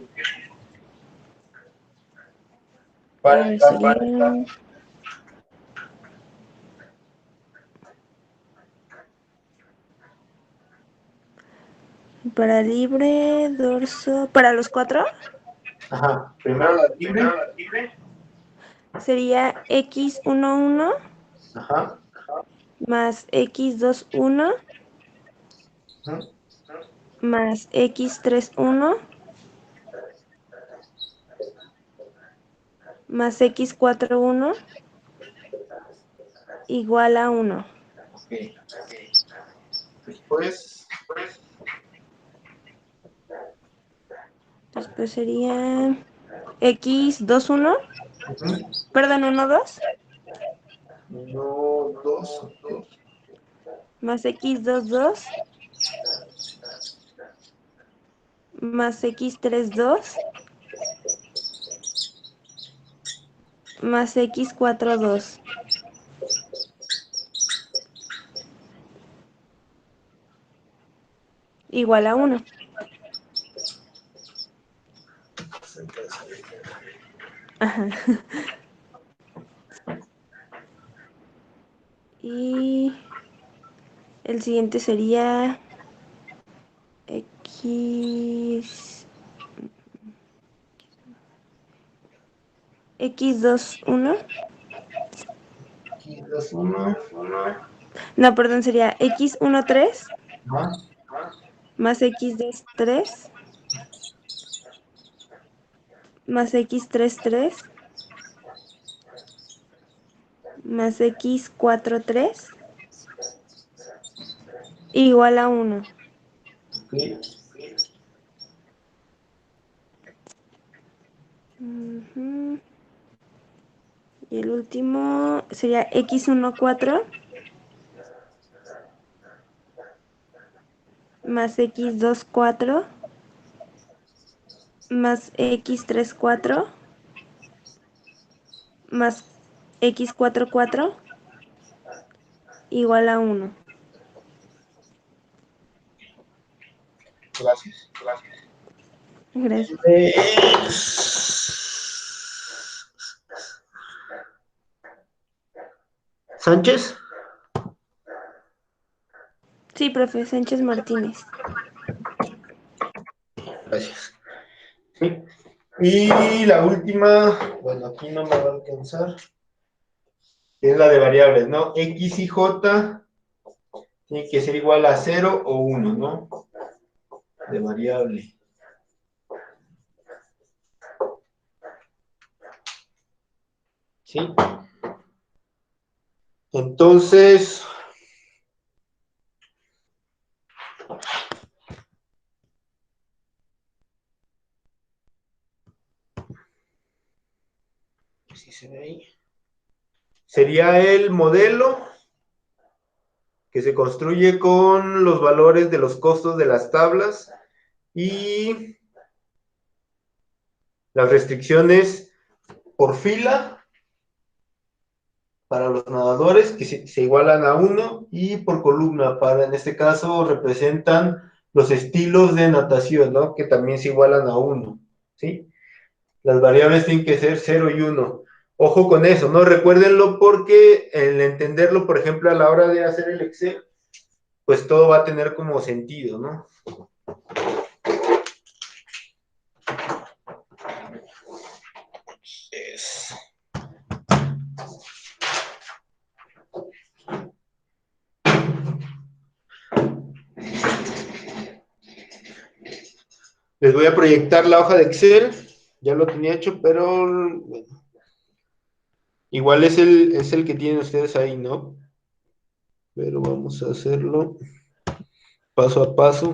para el caso? Sería para libre, dorso. ¿Para los cuatro? Ajá, primero la libre. Sería x11 Ajá, más x21 ajá, más x31 más x41 igual a 1. ok. Después, Después sería x21, ujú, perdón, 12. no, más x22 más x32 más x42 igual a 1. Ajá. Y el siguiente sería x21. No, perdón, sería x13 más x23 más x33 más x43 igual a 1. Y el último sería x14 más x24 más x34 más x44 igual a 1. Gracias. ¿Sánchez? Sí, profe, Sánchez Martínez. Gracias. Sí. Y la última, bueno, aquí no me va a alcanzar, es la de variables, ¿no? X y J tiene que ser igual a 0 o 1, ¿no? De variable. ¿Sí? Entonces, ¿sí se ve ahí? Sería el modelo que se construye con los valores de los costos de las tablas y las restricciones por fila para los nadadores, que se igualan a 1, y por columna, para, en este caso, representan los estilos de natación, ¿no? Que también se igualan a 1, ¿sí? Las variables tienen que ser 0 y 1. Ojo con eso, ¿no? Recuérdenlo porque el entenderlo, por ejemplo, a la hora de hacer el Excel, pues todo va a tener como sentido, ¿no? Es... Les voy a proyectar la hoja de Excel, ya lo tenía hecho, pero bueno, igual es el que tienen ustedes ahí, ¿no? Pero vamos a hacerlo paso a paso.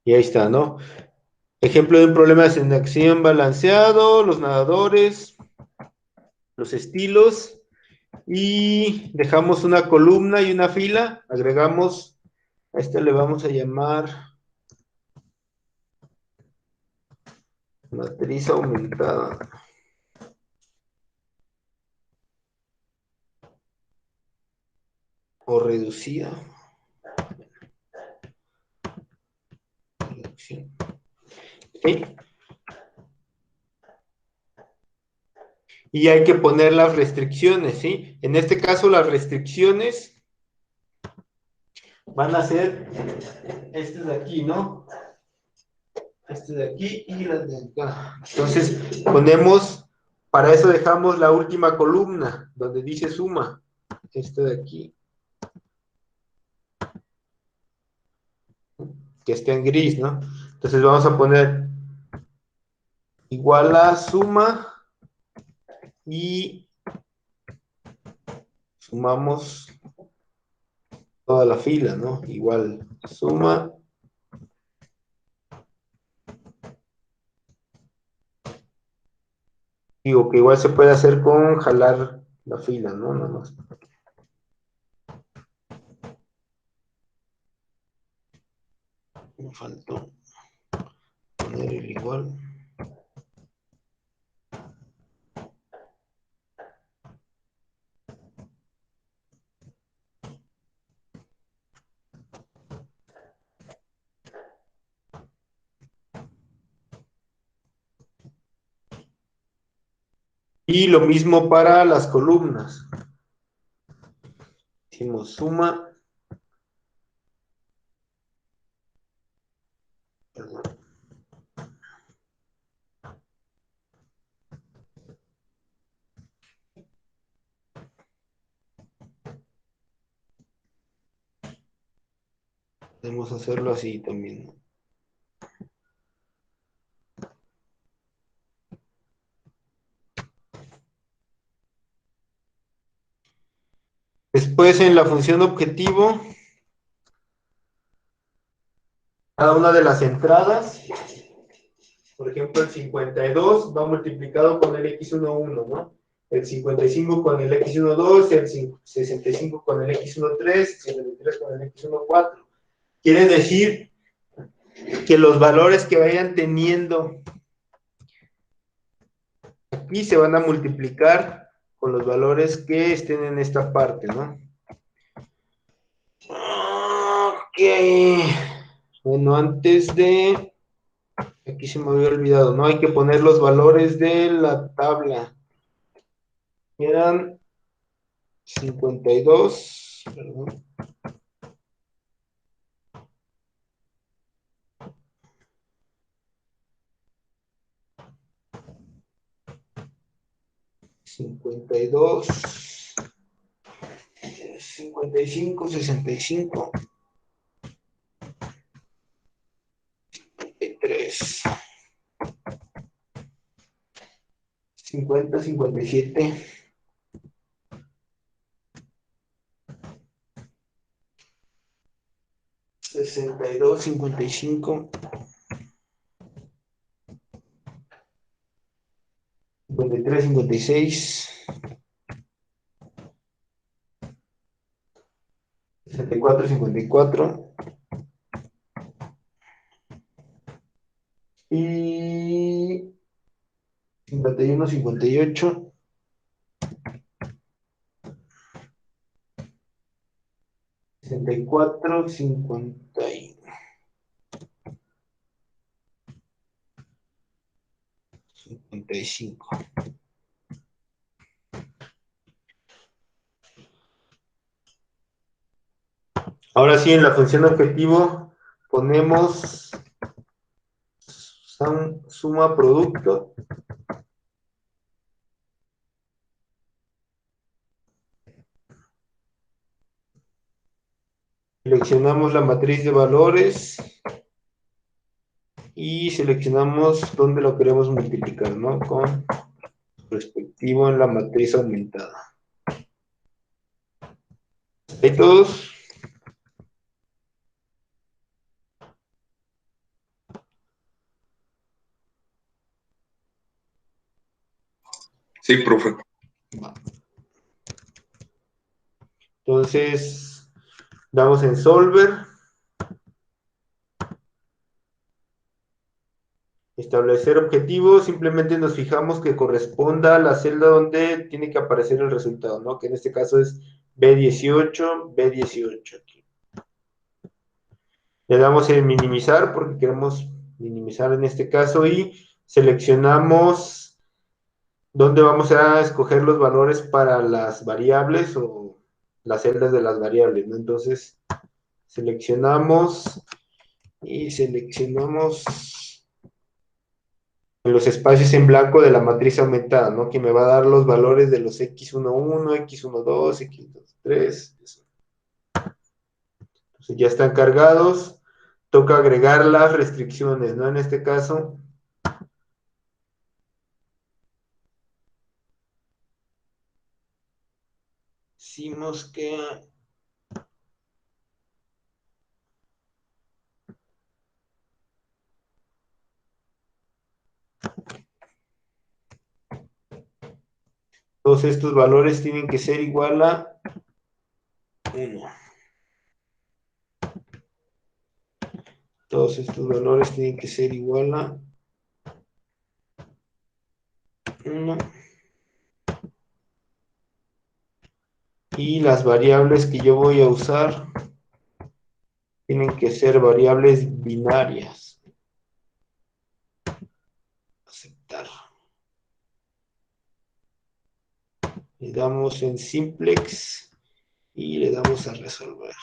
Y ahí está, ¿no? Ejemplo de un problema de acción balanceado, los nadadores, los estilos, y dejamos una columna y una fila, agregamos, a este le vamos a llamar matriz aumentada. O reducida. ¿Sí? Y hay que poner las restricciones, ¿sí? En este caso las restricciones van a ser este de aquí, ¿no? Este de aquí y las de acá. Entonces ponemos, para eso dejamos la última columna, donde dice suma. Este de aquí. Que esté en gris, ¿no? Entonces vamos a poner igual a suma y sumamos toda la fila, ¿no? Igual suma Digo que igual se puede hacer con jalar la fila, ¿no? Nada más. Me faltó poner el igual. Y lo mismo para las columnas. Hicimos suma. Perdón. Podemos hacerlo así también. Después en la función objetivo, cada una de las entradas, por ejemplo el 52 va multiplicado con el x11, ¿no? El 55 con el x12, el 65 con el x13, el 73 con el x14. Quiere decir que los valores que vayan teniendo aquí se van a multiplicar con los valores que estén en esta parte, ¿no? Ok. Bueno, antes de... Aquí se me había olvidado, ¿no? Hay que poner los valores de la tabla. Eran 52, perdón. Cincuenta y dos, 55, 65, 53, 50, 57, 62, 55, 53, 56, 64, 54 y 51, 58, 64, 55. Ahora sí, en la función objetivo ponemos suma producto. Seleccionamos la matriz de valores y seleccionamos dónde lo queremos multiplicar, ¿no? Con respectivo en la matriz aumentada. ¿Hay todos? Sí, profe. Entonces, damos en Solver. Establecer objetivo, simplemente nos fijamos que corresponda a la celda donde tiene que aparecer el resultado, ¿no? Que en este caso es B18, B18 aquí. Le damos en minimizar porque queremos minimizar en este caso y seleccionamos dónde vamos a escoger los valores para las variables o las celdas de las variables, ¿no? Entonces, seleccionamos y seleccionamos en los espacios en blanco de la matriz aumentada, ¿no? Que me va a dar los valores de los x11, x12, x23. Entonces ya están cargados. Toca agregar las restricciones, ¿no? En este caso, decimos que Todos estos valores tienen que ser igual a 1. Todos estos valores tienen que ser igual a 1. Y las variables que yo voy a usar tienen que ser variables binarias. Aceptar. Le damos en simplex y le damos a resolver.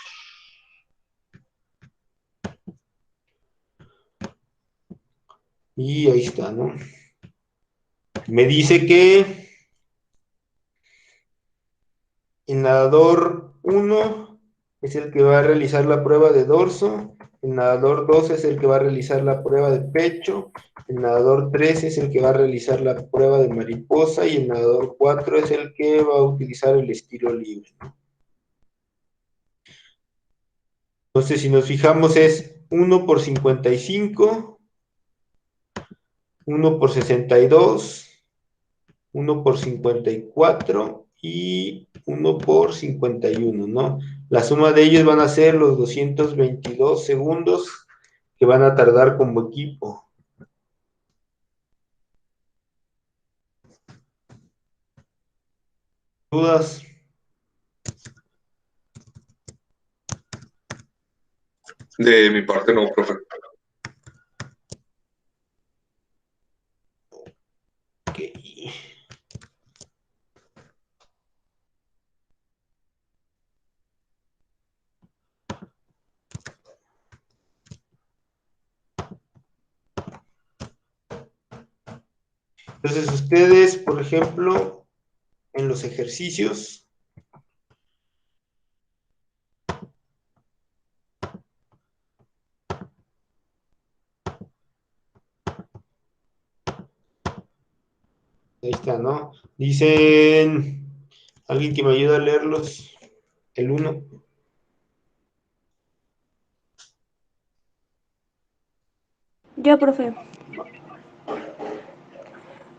Y ahí está, ¿no? Me dice que el nadador 1 es el que va a realizar la prueba de dorso, el nadador 2 es el que va a realizar la prueba de pecho, el nadador 3 es el que va a realizar la prueba de mariposa y el nadador 4 es el que va a utilizar el estilo libre. Entonces, si nos fijamos, es 1 por 55, 1 por 62, 1 por 54 y 1 por 51, ¿no? La suma de ellos van a ser los 222 segundos que van a tardar como equipo. ¿Dudas? De mi parte no, profe. Ok. Entonces ustedes, por ejemplo, en los ejercicios, ahí está, ¿no? Dicen, alguien que me ayude a leerlos, el 1. Yo, profe.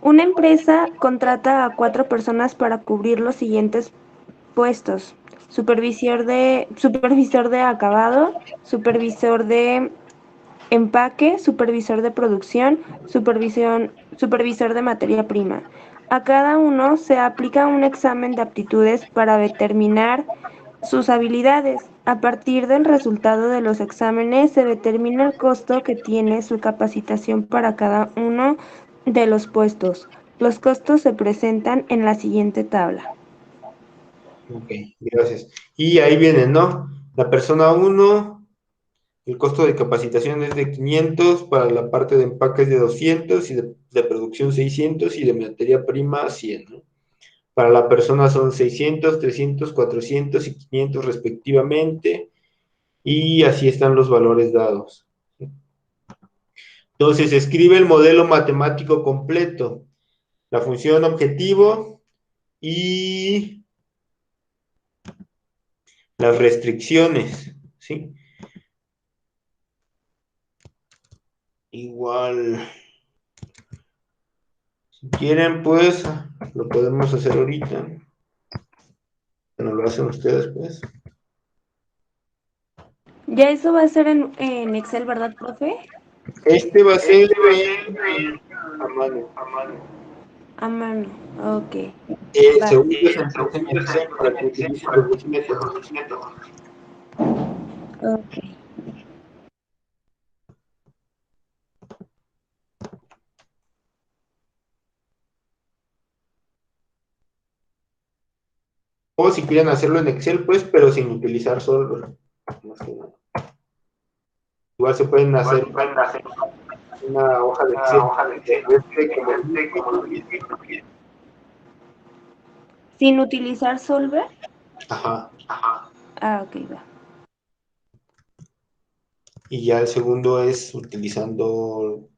Una empresa contrata a 4 personas para cubrir los siguientes puestos: supervisor de acabado, supervisor de empaque, supervisor de producción, supervisor de materia prima. A cada uno se aplica un examen de aptitudes para determinar sus habilidades. A partir del resultado de los exámenes se determina el costo que tiene su capacitación para cada uno de los puestos. Los costos se presentan en la siguiente tabla. Ok, gracias. Y ahí viene, ¿no? La persona 1, el costo de capacitación es de 500, para la parte de empaque es de 200, y de producción 600, y de materia prima 100, ¿no? Para la persona son 600, 300, 400 y 500 respectivamente, y así están los valores dados. Entonces, escribe el modelo matemático completo, la función objetivo y las restricciones, ¿sí? Igual, si quieren, pues, lo podemos hacer ahorita. Bueno, lo hacen ustedes, pues. Ya eso va a ser en Excel, ¿verdad, profe? Este va a ser a mano. A mano, ok. El Va. segundo es en Excel para que utilicen los dos métodos. Ok. O si quieren hacerlo en Excel, pues, pero sin utilizar Solver. Más que nada. Igual se pueden hacer una hoja de Excel como lo mismo. ¿Sin utilizar Solver? Ajá. Ah, ok, va. Y ya el segundo es utilizando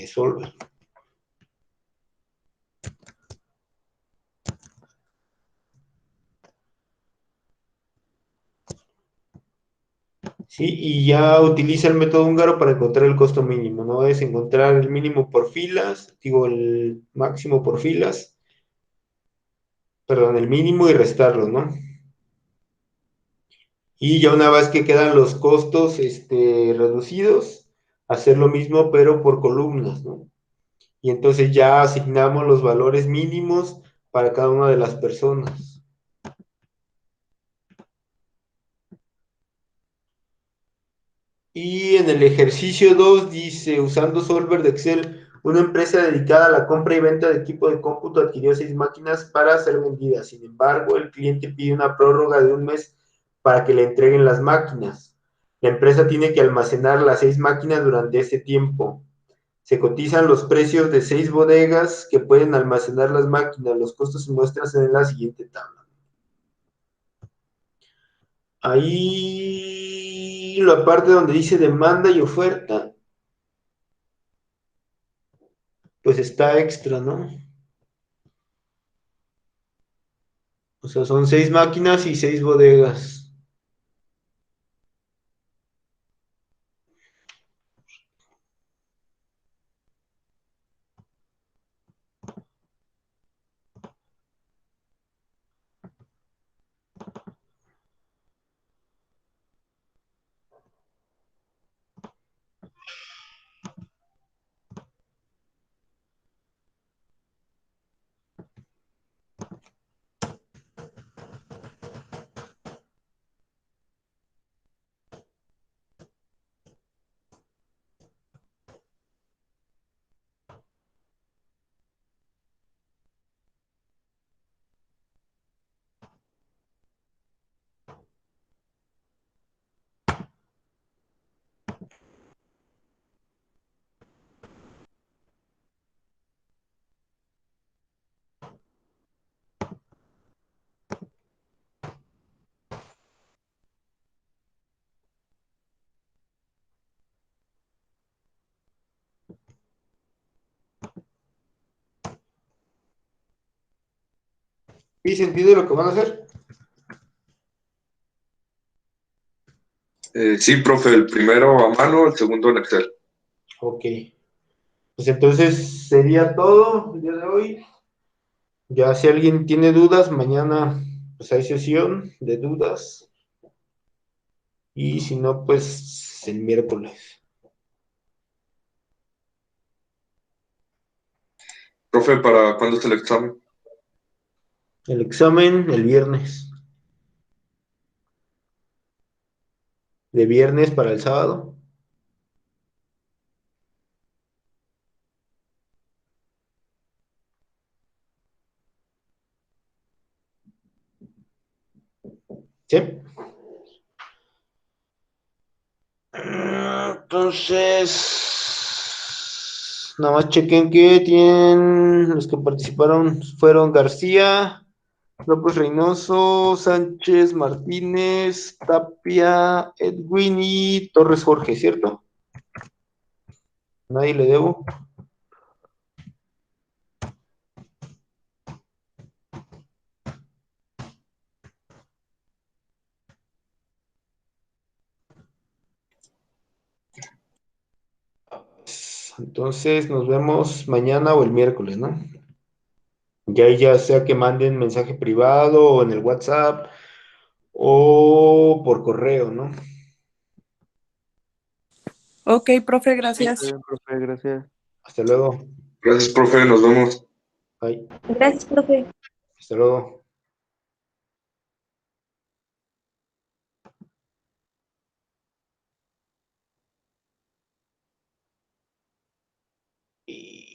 Solver. Sí, y ya utiliza el método húngaro para encontrar el costo mínimo, ¿no? Es encontrar el mínimo por filas, digo, el máximo por filas, perdón, el mínimo y restarlo, ¿no? Y ya una vez que quedan los costos reducidos, hacer lo mismo pero por columnas, ¿no? Y entonces ya asignamos los valores mínimos para cada una de las personas. Y en el ejercicio 2 dice, usando Solver de Excel, una empresa dedicada a la compra y venta de equipo de cómputo adquirió 6 máquinas para ser vendidas. Sin embargo, el cliente pide una prórroga de un mes para que le entreguen las máquinas. La empresa tiene que almacenar las 6 máquinas durante ese tiempo. Se cotizan los precios de 6 bodegas que pueden almacenar las máquinas. Los costos se muestran en la siguiente tabla. Ahí la parte donde dice demanda y oferta, pues está extra, ¿no? O sea, son 6 máquinas y 6 bodegas. ¿Y sentido lo que van a hacer? Sí, profe, el primero a mano, el segundo en Excel. Ok. Pues entonces sería todo el día de hoy. Ya si alguien tiene dudas, mañana pues hay sesión de dudas. Y si no, pues el miércoles. Profe, ¿para cuándo es el examen? El examen el viernes. De viernes para el sábado. ¿Sí? Entonces, nada más chequen que tienen los que participaron fueron García, López Reynoso, Sánchez, Martínez, Tapia, Edwin y Torres Jorge, ¿cierto? Nadie le debo. Entonces nos vemos mañana o el miércoles, ¿no? Ya sea que manden mensaje privado o en el WhatsApp o por correo, ¿no? Ok, profe, gracias. Profe, gracias. Hasta luego. Gracias, profe, nos vemos. Bye. Gracias, profe. Hasta luego. Y